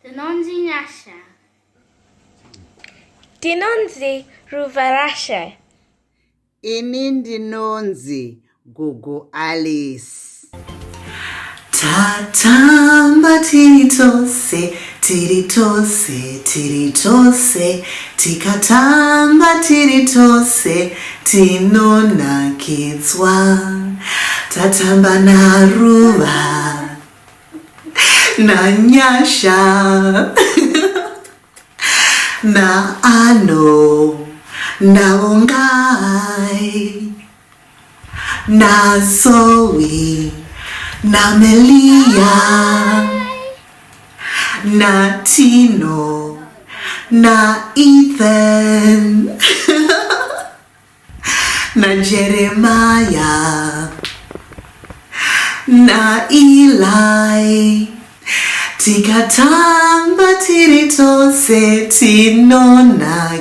Dinonzi Nasha. Dinonzi Ruvarasha. Ini ndinonzi Gugu Alice. Tatamba tiritose, tiritose, tiritose, tikatamba tiritose, tinonakidzwa. Tatamba naruva, nanyasha, na ano, naongai, na Zoe, na Melia, na Tino, na Ethan, na Jeremiah, na Eli. Tikatamba tiritose, tinonakidzwa.